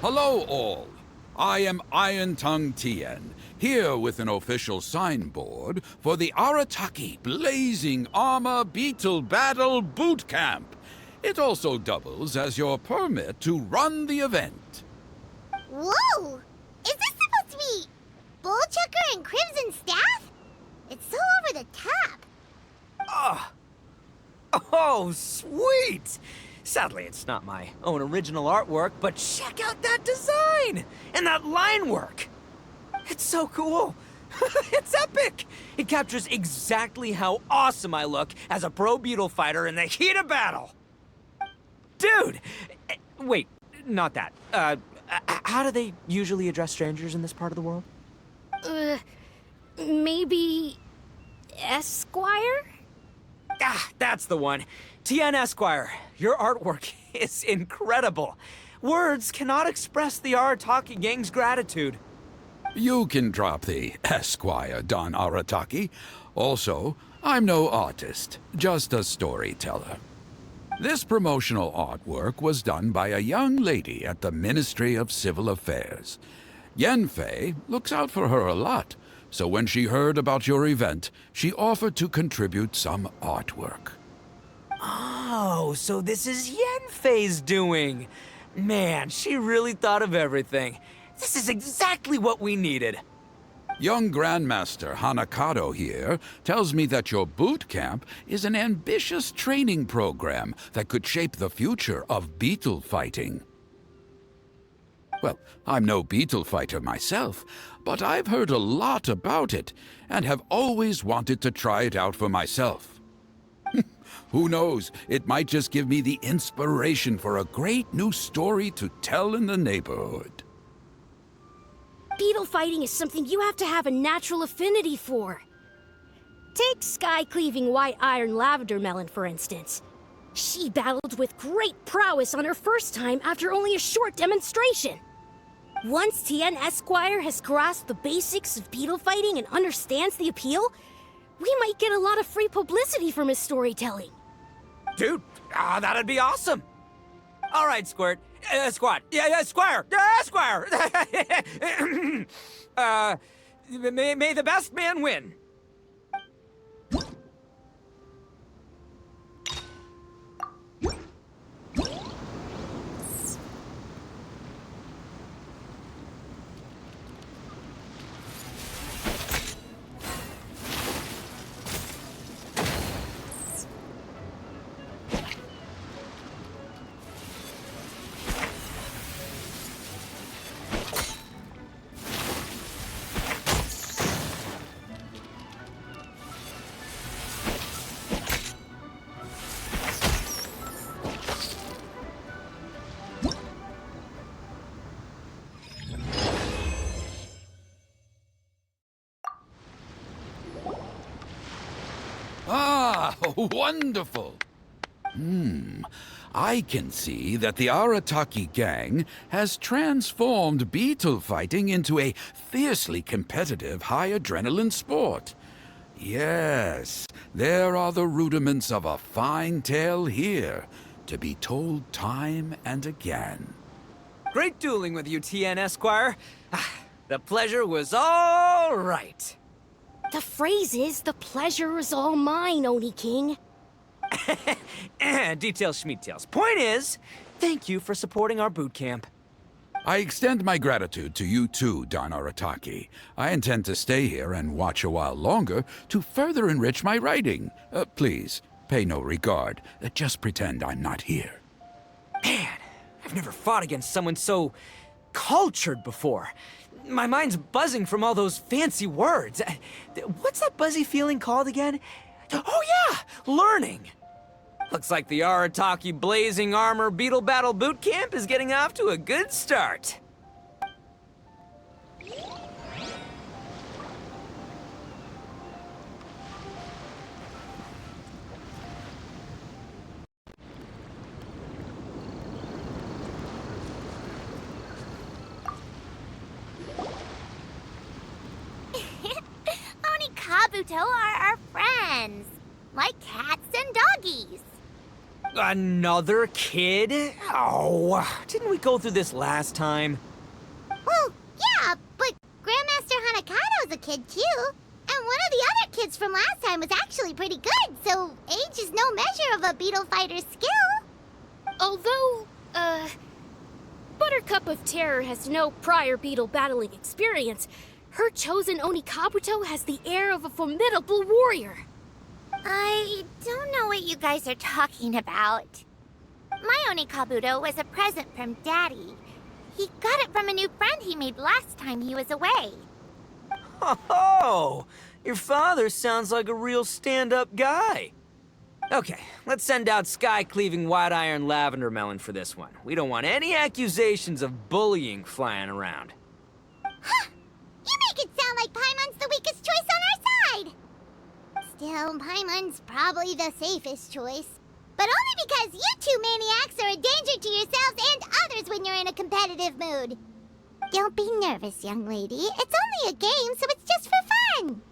Hello all. I am Iron Tongue Tien, here with an official signboard for the Arataki Blazing Armor Beetle Battle Boot Camp. It also doubles as your permit to run the event. Whoa! Is this supposed to be Bullchucker and Crimson Staff? It's so over the top. Oh, sweet! Sadly, it's not my own original artwork, but check out that design! And that line work! It's so cool! It's epic! It captures exactly how awesome I look as a pro Beetle fighter in the heat of battle! Dude! Wait, not that. How do they usually address strangers in this part of the world? Maybe... Esquire? Ah, that's the one. Tien Esquire, your artwork is incredible. Words cannot express the Arataki gang's gratitude. You can drop the Esquire, Don Arataki. Also, I'm no artist, just a storyteller. This promotional artwork was done by a young lady at the Ministry of Civil Affairs. Yenfei looks out for her a lot, so when she heard about your event, she offered to contribute some artwork. Oh, so this is Yenfei's doing. Man, she really thought of everything. This is exactly what we needed. Young Grandmaster Hanakado here tells me that your boot camp is an ambitious training program that could shape the future of beetle fighting. Well, I'm no beetle fighter myself, but I've heard a lot about it and have always wanted to try it out for myself. Who knows, it might just give me the inspiration for a great new story to tell in the neighborhood. Beetle fighting is something you have to have a natural affinity for. Take sky-cleaving white iron lavender melon, for instance. She battled with great prowess on her first time after only a short demonstration. Once Tien Esquire has grasped the basics of beetle fighting and understands the appeal, we might get a lot of free publicity from his storytelling. Dude, that'd be awesome. All right, Squirt. Squad. Yeah, Squire. Squire. May the best man win. Ah, wonderful! I can see that the Arataki gang has transformed beetle fighting into a fiercely competitive high-adrenaline sport. Yes, there are the rudiments of a fine tale here, to be told time and again. Great dueling with you, Tien Esquire. The pleasure was all right. The phrase is, the pleasure is all mine, Oni King. Details schmeetails. Point is, thank you for supporting our boot camp. I extend my gratitude to you too, Don Arataki. I intend to stay here and watch a while longer to further enrich my writing. Please, pay no regard. Just pretend I'm not here. Man, I've never fought against someone so cultured before. My mind's buzzing from all those fancy words. What's that buzzy feeling called again? Oh yeah, learning. Looks like the Arataki Blazing Armor Beetle Battle Boot Camp is getting off to a good start. Oni Kabuto are our friends, like cats and doggies. Another kid? Oh, didn't we go through this last time? Well, yeah, but Grandmaster Hanakado's a kid too. And one of the other kids from last time was actually pretty good, so age is no measure of a beetle fighter's skill. Although, Buttercup of Terror has no prior beetle battling experience, her chosen Oni Kabuto has the air of a formidable warrior. I don't know what you guys are talking about. My Oni Kabuto was a present from Daddy. He got it from a new friend he made last time he was away. Oh, your father sounds like a real stand-up guy. Okay, let's send out Sky-Cleaving White Iron Lavender Melon for this one. We don't want any accusations of bullying flying around. Huh! You make it sound like Paimon's the weakest choice on our side! Still, Paimon's probably the safest choice. But only because you two maniacs are a danger to yourselves and others when you're in a competitive mood. Don't be nervous, young lady. It's only a game, so it's just for fun.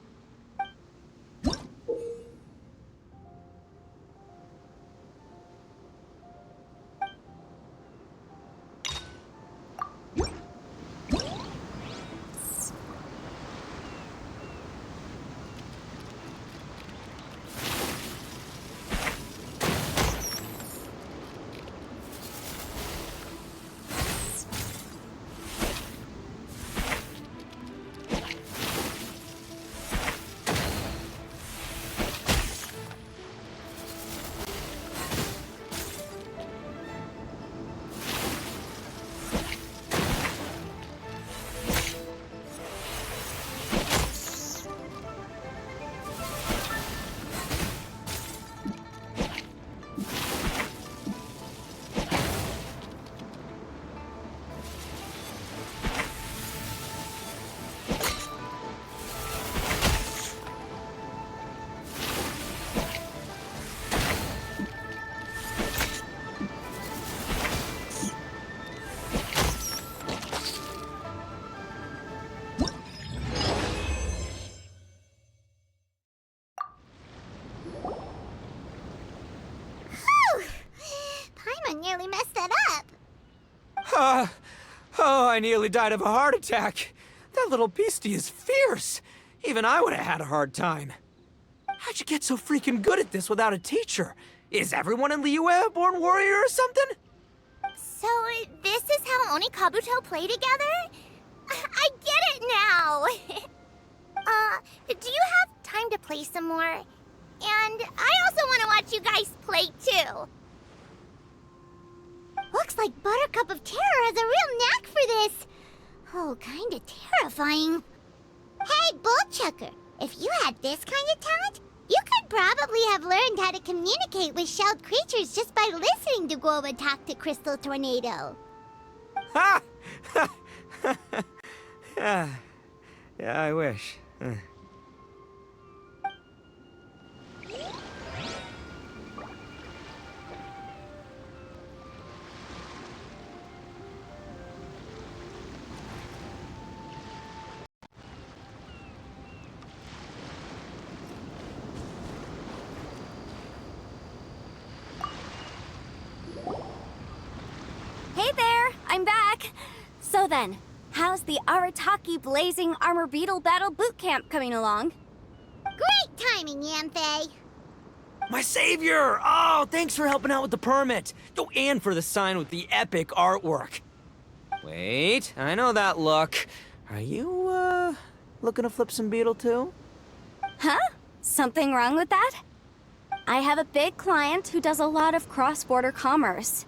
Nearly messed that up. Oh, I nearly died of a heart attack. That little beastie is fierce. Even I would have had a hard time. How'd you get so freaking good at this without a teacher? Is everyone in Liyue a born warrior or something? So, this is how Oni Kabuto play together? I get it now! Do you have time to play some more? And I also want to watch you guys play too. Looks like Buttercup of Terror has a real knack for this. Oh, kinda terrifying. Hey, Bullchucker, if you had this kind of talent, you could probably have learned how to communicate with shelled creatures just by listening to Guoba talk to Crystal Tornado. Ha! Yeah, I wish. Hey there, I'm back. So then, how's the Arataki Blazing Armor Beetle Battle Boot Camp coming along? Great timing, Yamfei. My savior! Oh, thanks for helping out with the permit. Oh, and for the sign with the epic artwork. Wait, I know that look. Are you, looking to flip some Beetle too? Huh? Something wrong with that? I have a big client who does a lot of cross-border commerce.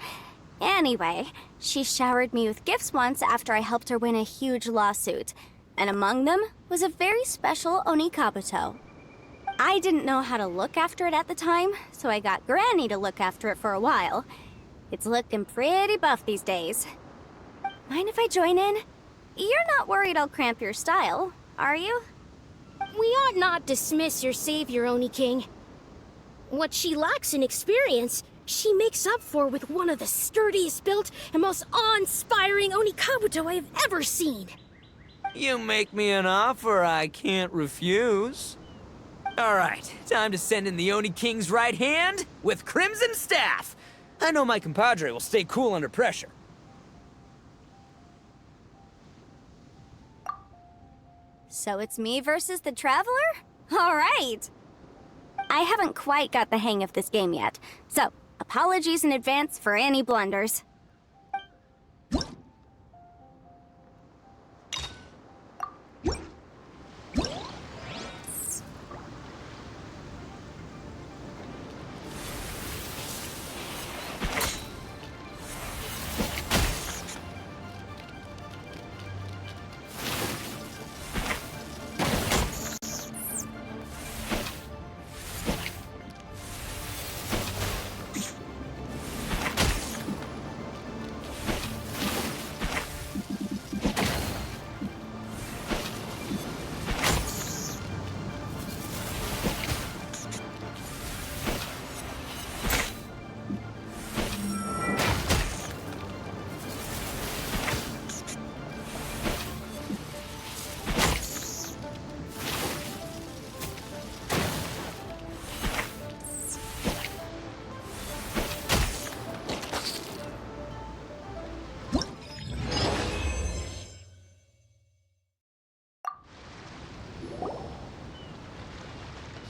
Anyway, she showered me with gifts once after I helped her win a huge lawsuit. And among them was a very special Oni Kabuto. I didn't know how to look after it at the time, so I got Granny to look after it for a while. It's looking pretty buff these days. Mind if I join in? You're not worried I'll cramp your style, are you? We ought not dismiss your savior, Oni King. What she lacks in experience, she makes up for with one of the sturdiest built and most awe-inspiring Oni Kabuto I have ever seen. You make me an offer I can't refuse. All right, time to send in the Oni King's right hand with Crimson Staff. I know my compadre will stay cool under pressure. So it's me versus the Traveler? All right. I haven't quite got the hang of this game yet, so apologies in advance for any blunders.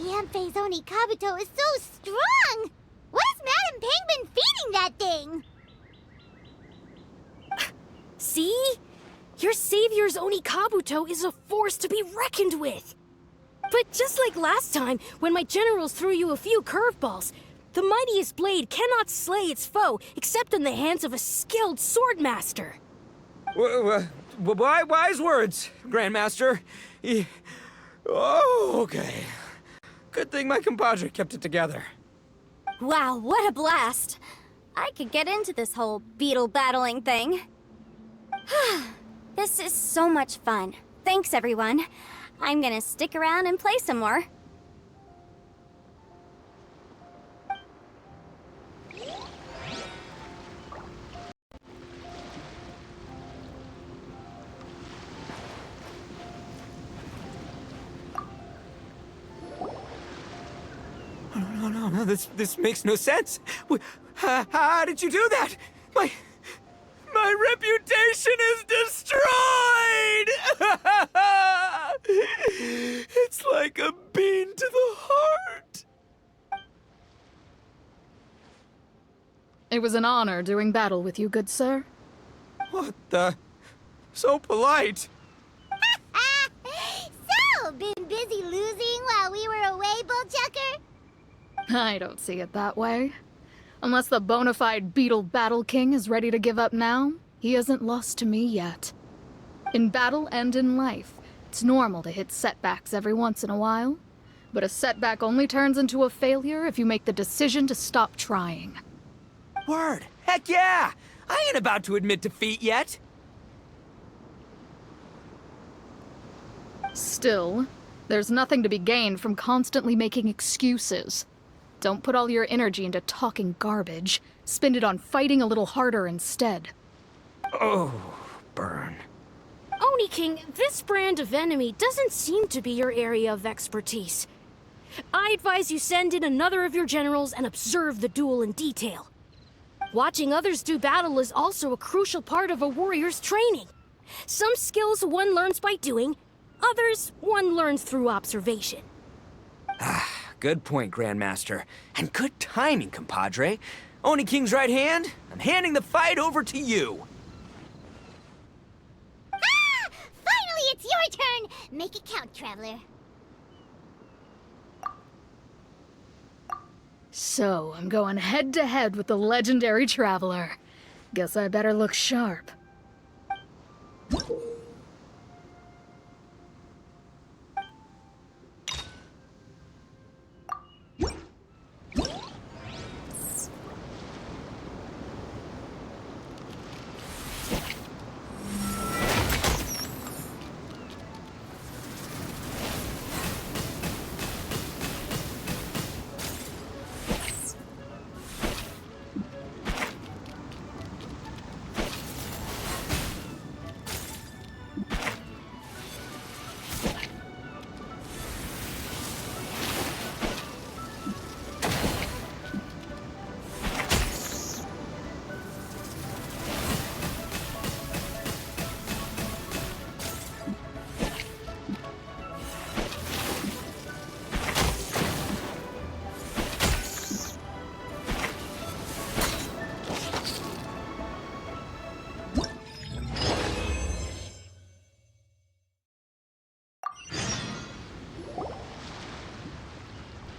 Yanfei's Oni Kabuto is so strong! What is Madame Penguin feeding that thing? See? Your savior's Oni Kabuto is a force to be reckoned with. But just like last time, when my generals threw you a few curveballs, the mightiest blade cannot slay its foe except in the hands of a skilled swordmaster. Wise words, Grandmaster. Oh, okay. Good thing my compadre kept it together. Wow, what a blast! I could get into this whole beetle battling thing. This is so much fun. Thanks, everyone. I'm gonna stick around and play some more. No, this makes no sense. How did you do that? My reputation is destroyed! It's like a bean to the heart. It was an honor doing battle with you, good sir. What the? So polite. So, been busy losing while we were away, Bullchucker? I don't see it that way. Unless the bona fide Beetle Battle King is ready to give up now, he hasn't lost to me yet. In battle and in life, it's normal to hit setbacks every once in a while, but a setback only turns into a failure if you make the decision to stop trying. Word. Heck yeah! I ain't about to admit defeat yet. Still, there's nothing to be gained from constantly making excuses. Don't put all your energy into talking garbage. Spend it on fighting a little harder instead. Oh, burn. Oni King, this brand of enemy doesn't seem to be your area of expertise. I advise you send in another of your generals and observe the duel in detail. Watching others do battle is also a crucial part of a warrior's training. Some skills one learns by doing, others one learns through observation. Good point, Grandmaster. And good timing, compadre. Oni King's right hand, I'm handing the fight over to you. Ah! Finally, it's your turn! Make it count, Traveler. So, I'm going head to head with the legendary Traveler. Guess I better look sharp.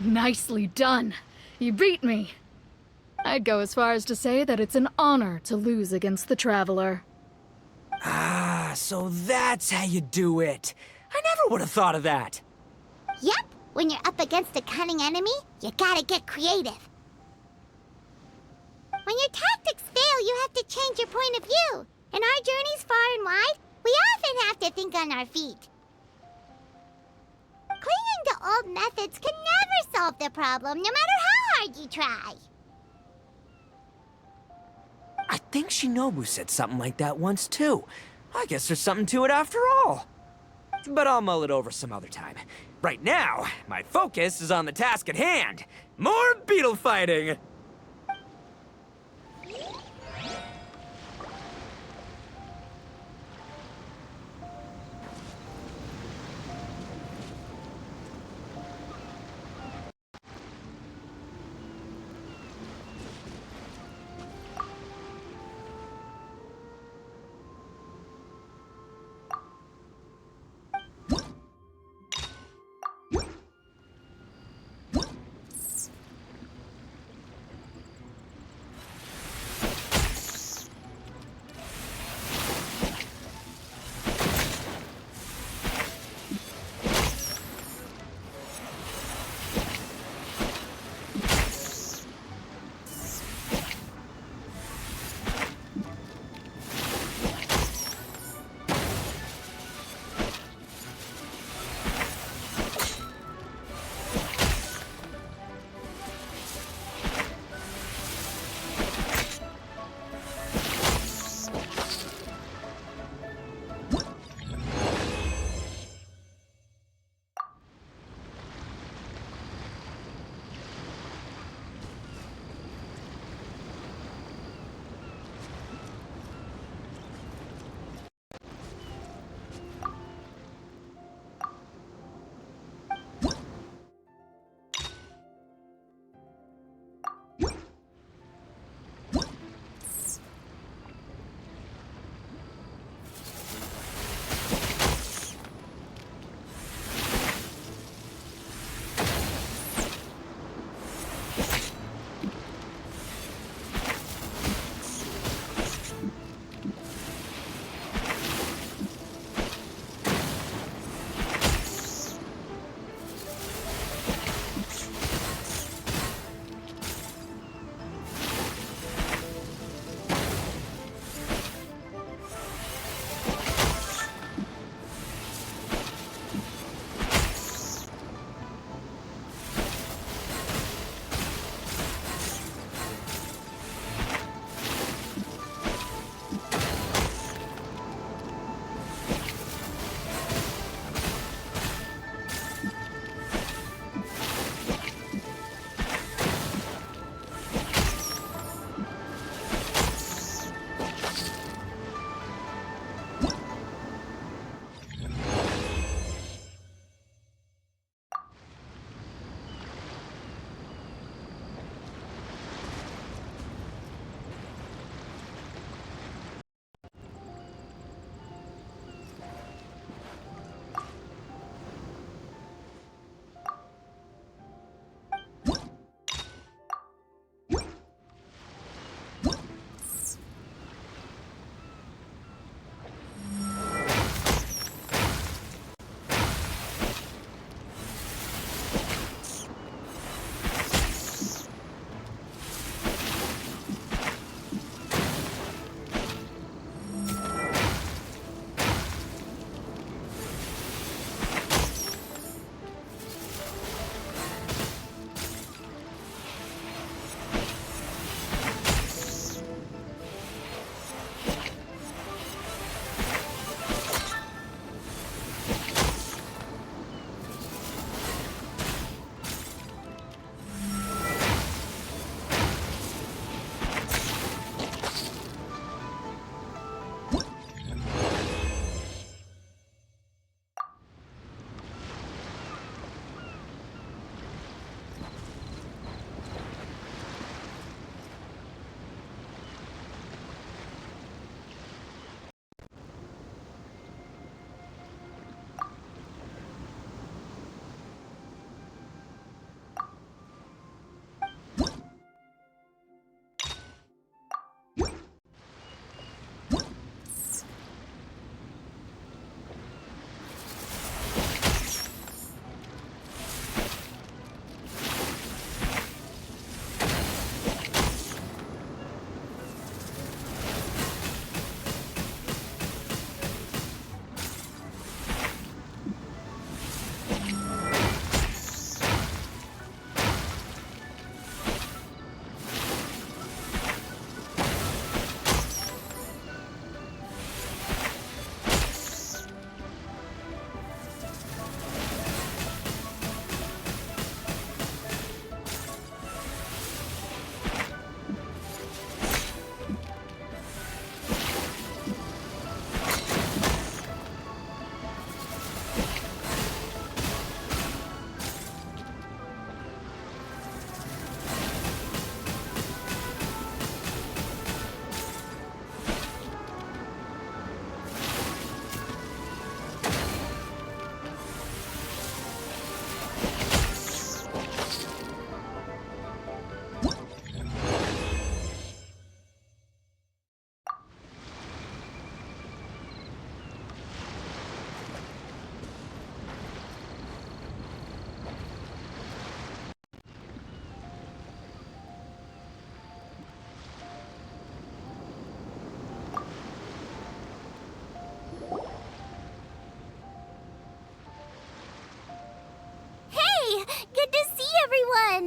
Nicely done. You beat me. I'd go as far as to say that it's an honor to lose against the Traveler. Ah, so that's how you do it. I never would have thought of that. Yep, when you're up against a cunning enemy, you gotta get creative. When your tactics fail, you have to change your point of view. In our journeys far and wide, we often have to think on our feet. Clinging to old methods can never solve the problem, no matter how hard you try. I think Shinobu said something like that once, too. I guess there's something to it after all. But I'll mull it over some other time. Right now, my focus is on the task at hand. More beetle fighting!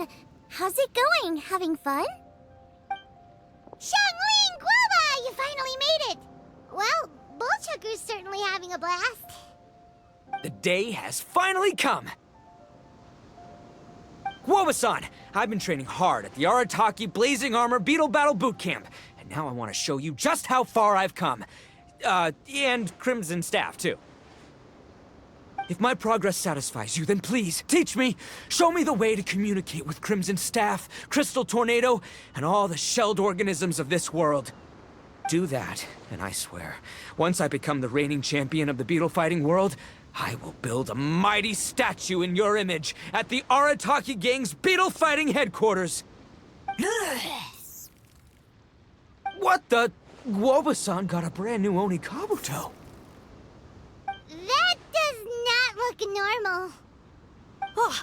then, how's it going? Having fun? Xiangling Guoba! You finally made it! Well, Bullchucker's certainly having a blast. The day has finally come! Guoba-san, I've been training hard at the Arataki Blazing Armor Beetle Battle Boot Camp, and now I want to show you just how far I've come. And Crimson Staff, too. If my progress satisfies you, then please, teach me! Show me the way to communicate with Crimson Staff, Crystal Tornado, and all the shelled organisms of this world. Do that, and I swear, once I become the reigning champion of the beetle fighting world, I will build a mighty statue in your image at the Arataki Gang's beetle fighting headquarters. What the? Guoba-san got a brand new Oni Kabuto. That does not look normal. Oh,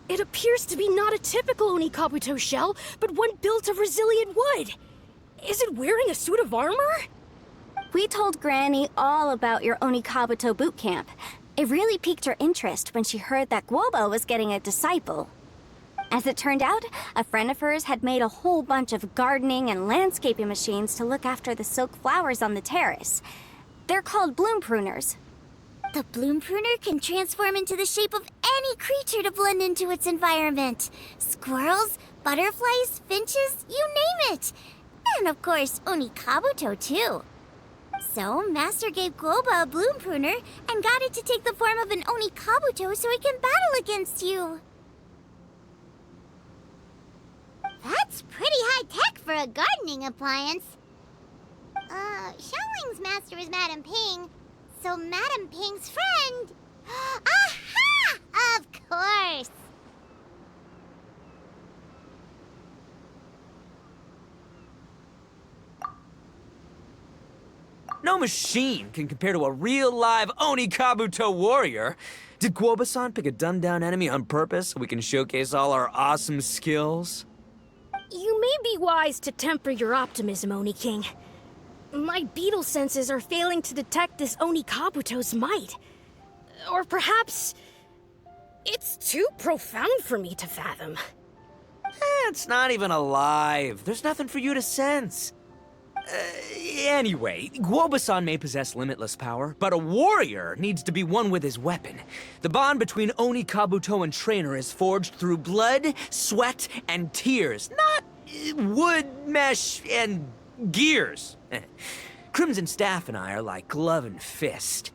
it appears to be not a typical Onikabuto shell, but one built of resilient wood. Is it wearing a suit of armor? We told Granny all about your Onikabuto boot camp. It really piqued her interest when she heard that Guoba was getting a disciple. As it turned out, a friend of hers had made a whole bunch of gardening and landscaping machines to look after the silk flowers on the terrace. They're called bloom pruners. The bloom pruner can transform into the shape of any creature to blend into its environment. Squirrels, butterflies, finches, you name it. And of course, Onikabuto too. So, Master gave Guoba a bloom pruner and got it to take the form of an Onikabuto so it can battle against you. That's pretty high-tech for a gardening appliance. Xiangling's master is Madame Ping, so Madame Ping's friend... Aha! Of course! No machine can compare to a real live Oni Kabuto warrior. Did Guoba-san pick a dumbed-down enemy on purpose so we can showcase all our awesome skills? You may be wise to temper your optimism, Oni King. My beetle senses are failing to detect this Onikabuto's might. Or perhaps... it's too profound for me to fathom. It's not even alive. There's nothing for you to sense. Anyway, Guoba-san may possess limitless power, but a warrior needs to be one with his weapon. The bond between Oni Kabuto and trainer is forged through blood, sweat, and tears, not wood, mesh, and gears. Crimson Staff and I are like glove and fist.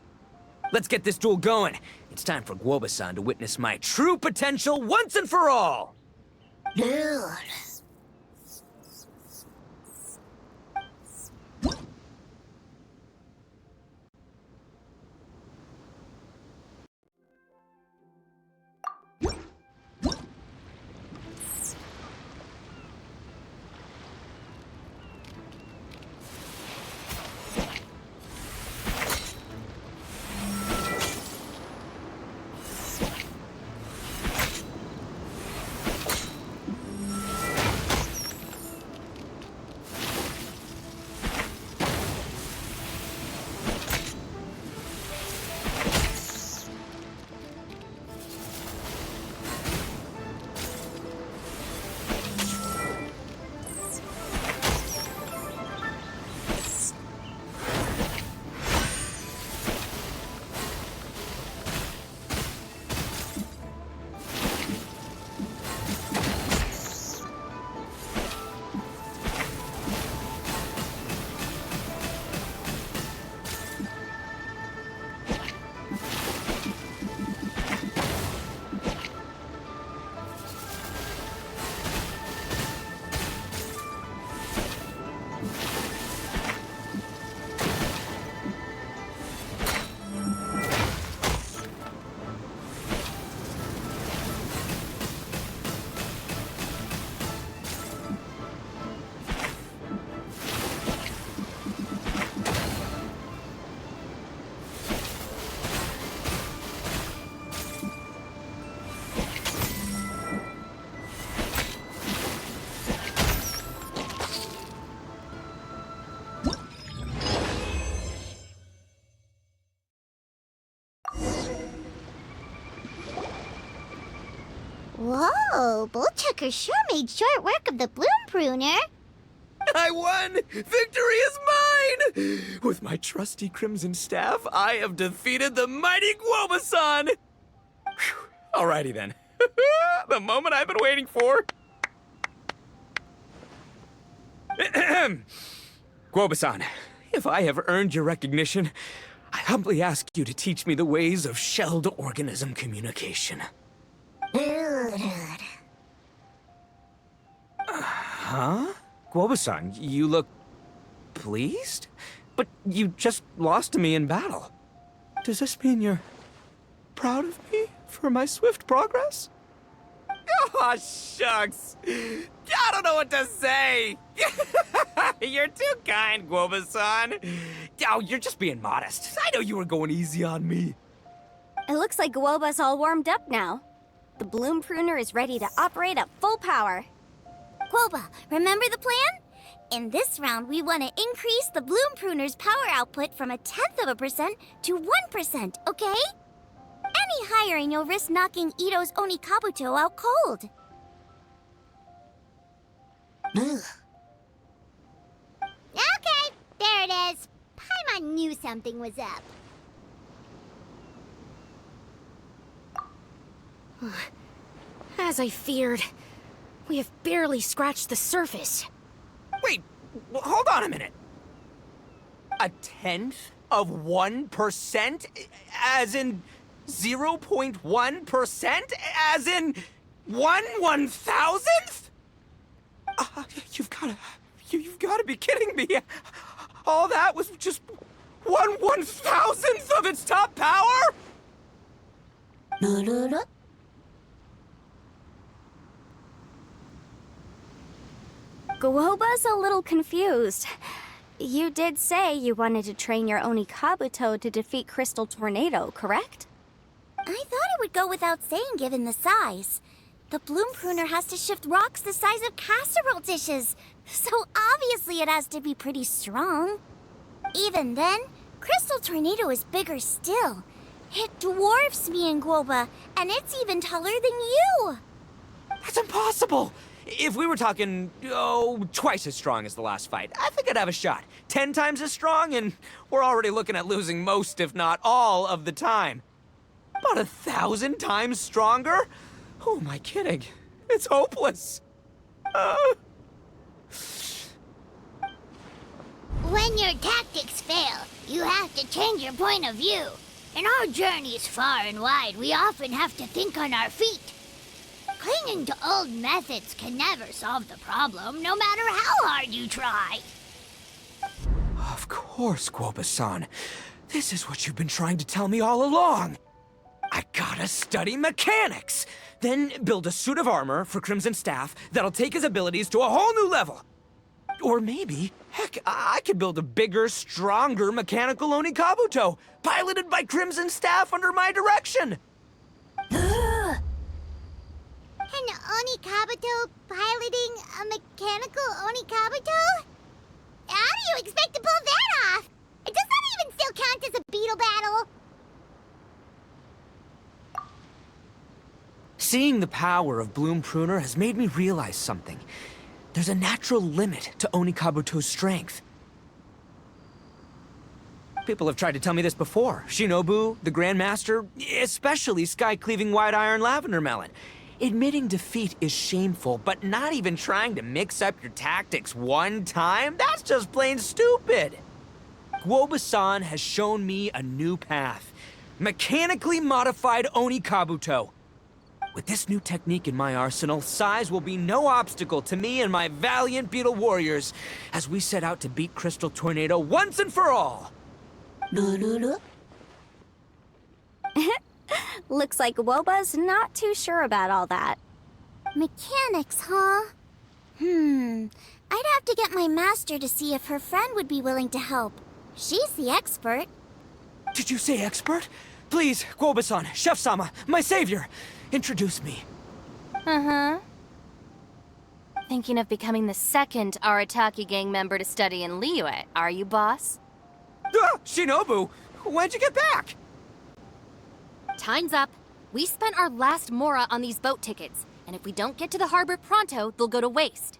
Let's get this duel going. It's time for Guoba-san to witness my true potential once and for all. Whoa, Bullchucker sure made short work of the Bloom Pruner. I won! Victory is mine! With my trusty crimson staff, I have defeated the mighty Guobasan! Whew. Alrighty then. The moment I've been waiting for. Guobasan, if I have earned your recognition, I humbly ask you to teach me the ways of shelled organism communication. Huh? Guobasan, you look pleased? But you just lost to me in battle. Does this mean you're proud of me for my swift progress? Oh, shucks. I don't know what to say. You're too kind, Guobasan. Oh, you're just being modest. I know you were going easy on me. It looks like Guoba's all warmed up now. The Bloom Pruner is ready to operate at full power. Guoba, remember the plan? In this round, we want to increase the Bloom Pruner's power output from 0.1% to 1%, okay? Any higher and you'll risk knocking Ito's Onikabuto out cold. Okay, there it is. Paimon knew something was up. As I feared, we have barely scratched the surface. Wait, hold on a minute. 0.1%? As in 0.1%? As in 1/1000th? You've gotta be kidding me. All that was just 1/1000th of its top power? Guoba's a little confused. You did say you wanted to train your Onikabuto to defeat Crystal Tornado, correct? I thought it would go without saying given the size. The Bloom Pruner has to shift rocks the size of casserole dishes, so obviously it has to be pretty strong. Even then, Crystal Tornado is bigger still. It dwarfs me and Guoba, and it's even taller than you. That's impossible! If we were talking, twice as strong as the last fight, I think I'd have a shot. 10 times as strong, and we're already looking at losing most, if not all, of the time. About 1,000 times stronger? Who am I kidding? It's hopeless. When your tactics fail, you have to change your point of view. In our journeys far and wide, we often have to think on our feet. Clinging to old methods can never solve the problem, no matter how hard you try. Of course, Guoba-san. This is what you've been trying to tell me all along. I gotta study mechanics, then build a suit of armor for Crimson Staff that'll take his abilities to a whole new level. Or maybe, heck, I could build a bigger, stronger mechanical Onikabuto, piloted by Crimson Staff under my direction. An Onikabuto piloting a mechanical Onikabuto? How do you expect to pull that off? Does that even still count as a Beetle battle? Seeing the power of Bloom Pruner has made me realize something. There's a natural limit to Onikabuto's strength. People have tried to tell me this before. Shinobu, the Grandmaster, especially Sky-Cleaving White Iron Lavender Melon. Admitting defeat is shameful, but not even trying to mix up your tactics one time? That's just plain stupid! Guoba-san has shown me a new path. Mechanically modified Onikabuto. With this new technique in my arsenal, size will be no obstacle to me and my valiant Beetle warriors as we set out to beat Crystal Tornado once and for all! Looks like Woba's not too sure about all that. Mechanics, huh? I'd have to get my master to see if her friend would be willing to help. She's the expert. Did you say expert? Please, Guoba-san, Chef-sama, my savior, introduce me. Thinking of becoming the second Arataki gang member to study in Liyue, are you, boss? Shinobu, when'd you get back? Time's up. We spent our last mora on these boat tickets, and if we don't get to the harbor pronto, they'll go to waste.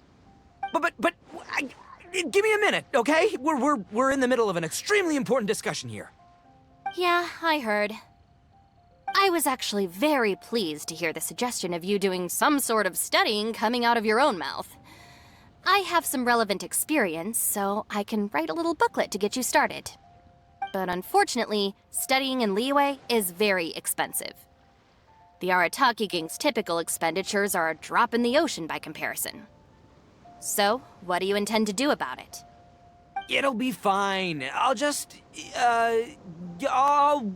Give me a minute, okay? We're in the middle of an extremely important discussion here. Yeah, I heard. I was actually very pleased to hear the suggestion of you doing some sort of studying coming out of your own mouth. I have some relevant experience, so I can write a little booklet to get you started. But unfortunately, studying in Liyue is very expensive. The Arataki gang's typical expenditures are a drop in the ocean by comparison. So, what do you intend to do about it? It'll be fine. I'll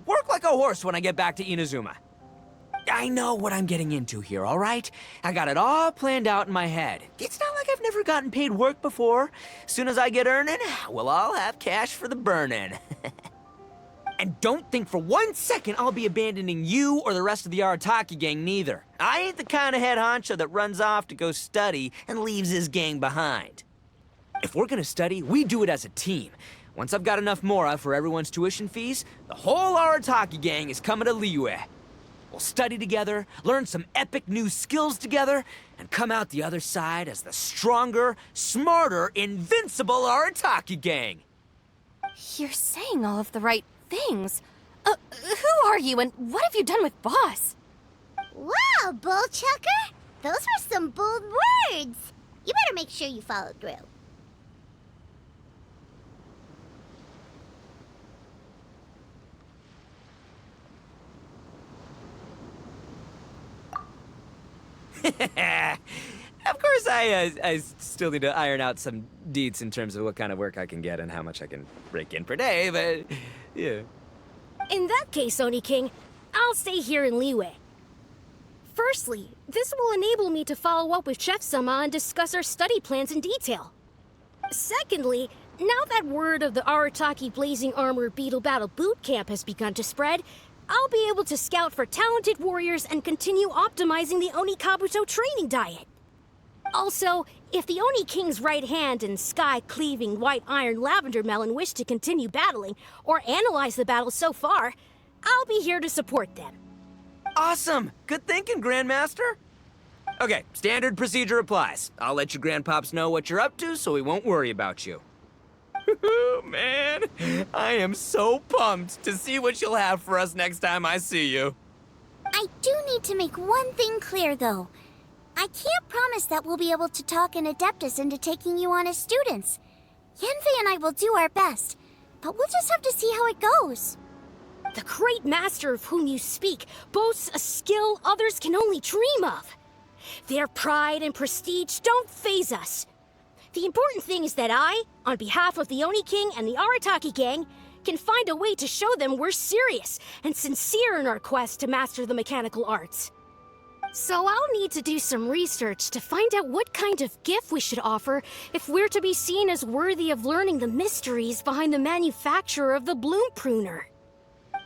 work like a horse when I get back to Inazuma. I know what I'm getting into here, all right? I got it all planned out in my head. It's not like I've never gotten paid work before. As soon as I get earning, we'll all have cash for the burning. And don't think for 1 second I'll be abandoning you or the rest of the Arataki gang neither. I ain't the kind of head honcho that runs off to go study and leaves his gang behind. If we're gonna study, we do it as a team. Once I've got enough mora for everyone's tuition fees, the whole Arataki gang is coming to Liyue. We'll study together, learn some epic new skills together, and come out the other side as the stronger, smarter, invincible Arataki gang. You're saying all of the right things. Who are you and what have you done with Boss? Wow, Bullchucker! Those were some bold words! You better make sure you follow through. Of course, I still need to iron out some deets in terms of what kind of work I can get and how much I can rake in per day, but yeah. In that case, Oni King, I'll stay here in Liyue. Firstly, this will enable me to follow up with Chef-sama and discuss our study plans in detail. Secondly, now that word of the Arataki Blazing Armor Beetle Battle Boot Camp has begun to spread, I'll be able to scout for talented warriors and continue optimizing the Oni Kabuto training diet. Also, if the Oni King's right hand and sky-cleaving white iron lavender melon wish to continue battling or analyze the battle so far, I'll be here to support them. Awesome! Good thinking, Grandmaster! Okay, standard procedure applies. I'll let you Grandpops know what you're up to so we won't worry about you. Man, I am so pumped to see what you'll have for us next time I see you. I do need to make one thing clear, though. I can't promise that we'll be able to talk an Adeptus into taking you on as students. Yanfei and I will do our best, but we'll just have to see how it goes. The great master of whom you speak boasts a skill others can only dream of. Their pride and prestige don't faze us. The important thing is that I, on behalf of the Oni King and the Arataki gang, can find a way to show them we're serious and sincere in our quest to master the mechanical arts. So I'll need to do some research to find out what kind of gift we should offer if we're to be seen as worthy of learning the mysteries behind the manufacture of the bloom pruner.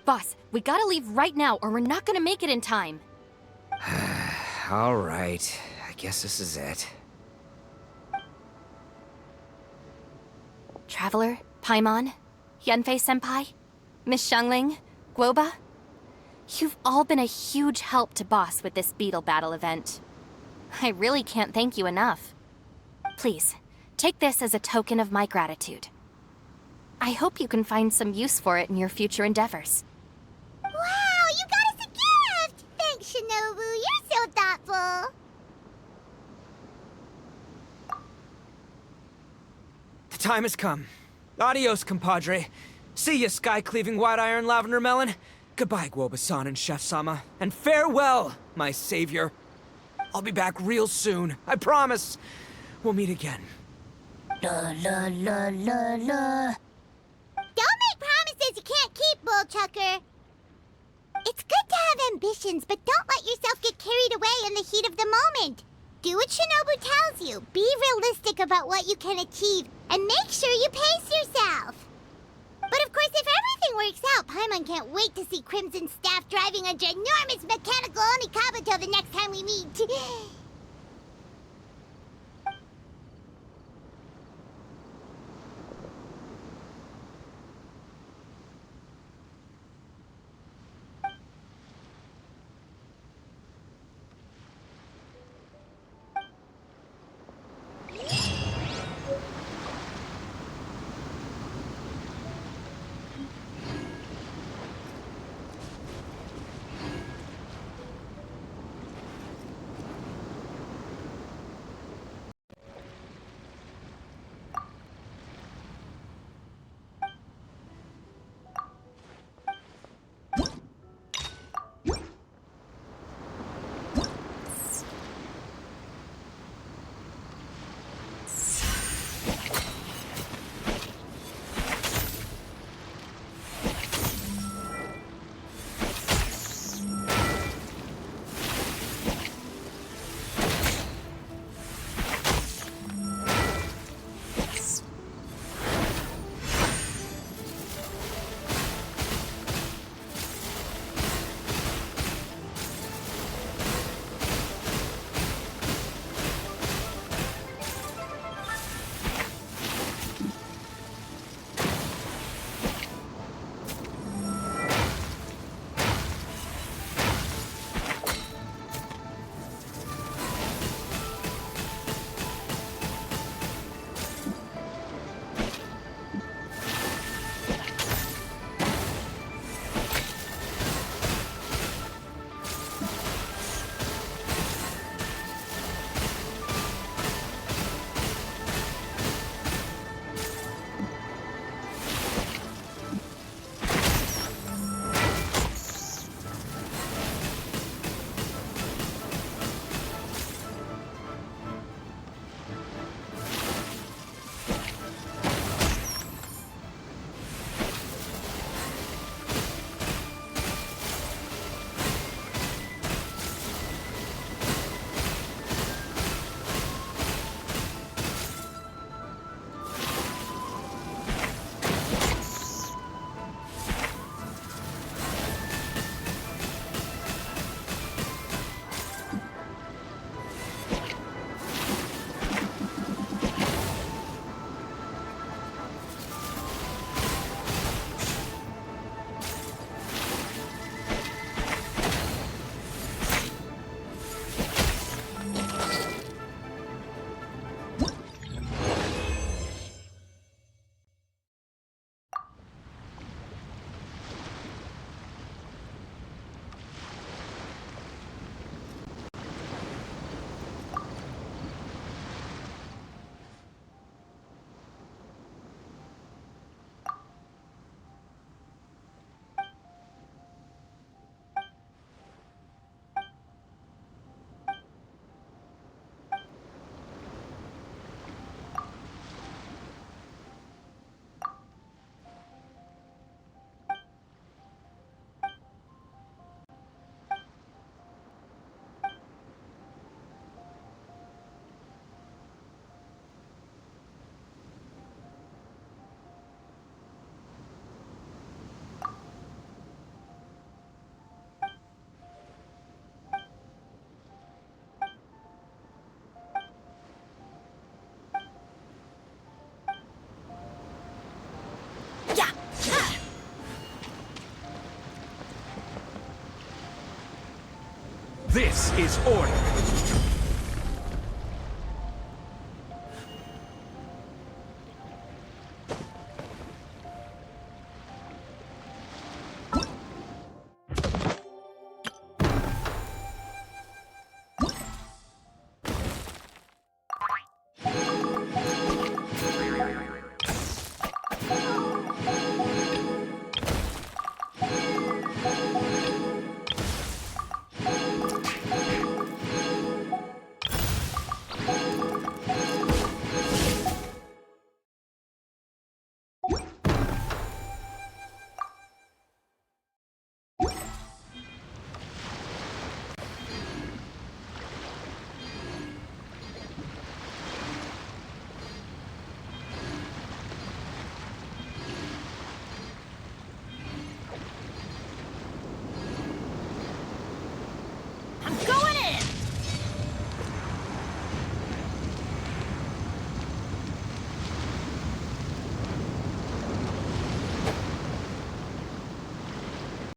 Boss, we gotta leave right now or we're not gonna make it in time. All right, I guess this is it. Traveler, Paimon, Yanfei-senpai, Miss Xiangling, Guoba. You've all been a huge help to Boss with this Beetle Battle event. I really can't thank you enough. Please, take this as a token of my gratitude. I hope you can find some use for it in your future endeavors. Wow, you got us a gift! Thanks, Shinobu. You're so thoughtful. The time has come. Adios, compadre. See ya, sky-cleaving white iron lavender melon. Goodbye, Guoba-san and Chef-sama. And farewell, my savior. I'll be back real soon. I promise. We'll meet again. La la la la la. Don't make promises you can't keep, Bullchucker. It's good to have ambitions, but don't let yourself get carried away in the heat of the moment. Do what Shinobu tells you. Be realistic about what you can achieve, and make sure you pace yourself. But of course, if everything works out, Paimon can't wait to see Crimson Staff driving a ginormous mechanical Onikabuto the next time we meet. This is order.